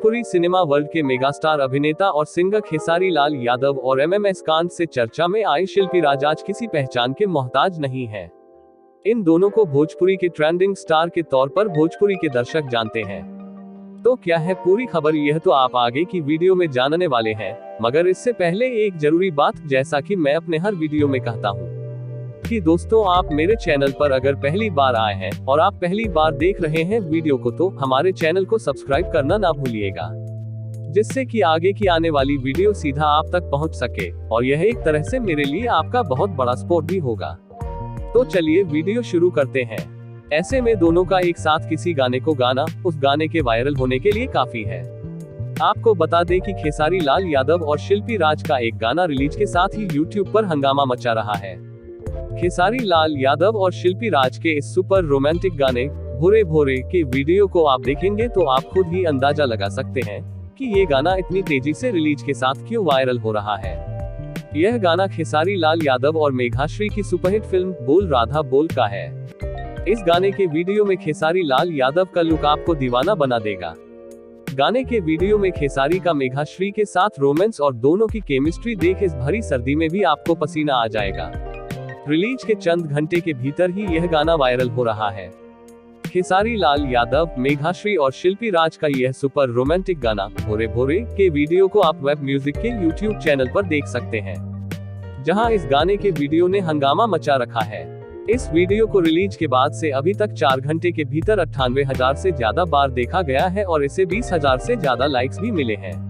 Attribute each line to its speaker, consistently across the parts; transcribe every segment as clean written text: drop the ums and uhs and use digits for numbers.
Speaker 1: Bhojpuri cinema world के megastar अभिनेता और सिंगर खेसारी लाल यादव और एमएमएस कांड से चर्चा में आए शिल्पी राज आज किसी पहचान के मोहताज नहीं हैं। इन दोनों को भोजपुरी के ट्रेंडिंग स्टार के तौर पर भोजपुरी के दर्शक जानते हैं। तो क्या है पूरी खबर, यह तो आप आगे की वीडियो में जानने वाले हैं। मगर इससे पहले एक जरूरी बात, जैसा कि मैं अपने हर वीडियो में कहता हूँ कि दोस्तों, आप मेरे चैनल पर अगर पहली बार आए हैं और आप पहली बार देख रहे हैं वीडियो को, तो हमारे चैनल को सब्सक्राइब करना ना भूलिएगा, जिससे कि आगे की आने वाली वीडियो सीधा आप तक पहुंच सके। और यह एक तरह से मेरे लिए आपका बहुत बड़ा सपोर्ट भी होगा। तो चलिए वीडियो शुरू करते हैं। ऐसे में दोनों का एक साथ किसी गाने को गाना उस गाने के वायरल होने के लिए काफी है। आपको बता दें कि खेसारी लाल यादव और शिल्पी राज का एक गाना रिलीज के साथ ही यूट्यूब पर हंगामा मचा रहा है। खेसारी लाल यादव और शिल्पी राज के इस सुपर रोमांटिक गाने भोरे भोरे के वीडियो को आप देखेंगे तो आप खुद ही अंदाजा लगा सकते हैं कि ये गाना इतनी तेजी से रिलीज के साथ क्यों वायरल हो रहा है। यह गाना खेसारी लाल यादव और मेघाश्री की सुपरहिट फिल्म बोल राधा बोल का है। इस गाने के वीडियो में खेसारी लाल यादव का लुक आपको दीवाना बना देगा। गाने के वीडियो में खेसारी का मेघाश्री के साथ रोमांस और दोनों की केमिस्ट्री देख इस भरी सर्दी में भी आपको पसीना आ जाएगा। रिलीज के चंद घंटे के भीतर ही यह गाना वायरल हो रहा है। खेसारी लाल यादव, मेघाश्री और शिल्पी राज का यह सुपर रोमांटिक गाना भोरे भोरे के वीडियो को आप वेब म्यूजिक के यूट्यूब चैनल पर देख सकते हैं, जहां इस गाने के वीडियो ने हंगामा मचा रखा है। इस वीडियो को रिलीज के बाद से अभी तक 4 घंटे के भीतर 98,000 से ज्यादा बार देखा गया है और इसे 20,000 से ज्यादा लाइक्स भी मिले हैं।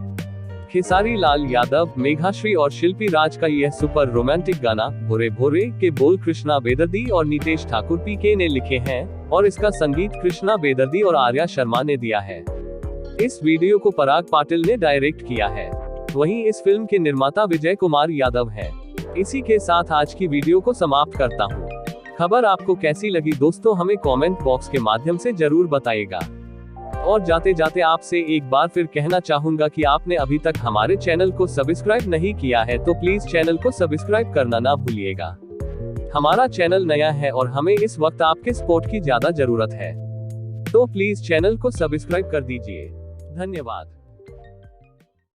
Speaker 1: खेसारी लाल यादव, मेघाश्री और शिल्पी राज का यह सुपर रोमांटिक गाना भोरे भोरे के बोल कृष्णा बेदर्दी और नितेश ठाकुर पीके ने लिखे हैं और इसका संगीत कृष्णा बेदर्दी और आर्या शर्मा ने दिया है। इस वीडियो को पराग पाटिल ने डायरेक्ट किया है। वहीं इस फिल्म के निर्माता विजय कुमार यादव हैं। इसी के साथ आज की वीडियो को समाप्त करता हूँ। खबर आपको कैसी लगी दोस्तों, हमें कमेंट बॉक्स के माध्यम से जरूर बताइएगा। और जाते जाते आपसे एक बार फिर कहना चाहूंगा कि आपने अभी तक हमारे चैनल को सब्सक्राइब नहीं किया है तो प्लीज चैनल को सब्सक्राइब करना ना भूलिएगा। हमारा चैनल नया है और हमें इस वक्त आपके सपोर्ट की ज्यादा जरूरत है, तो प्लीज चैनल को सब्सक्राइब कर दीजिए। धन्यवाद।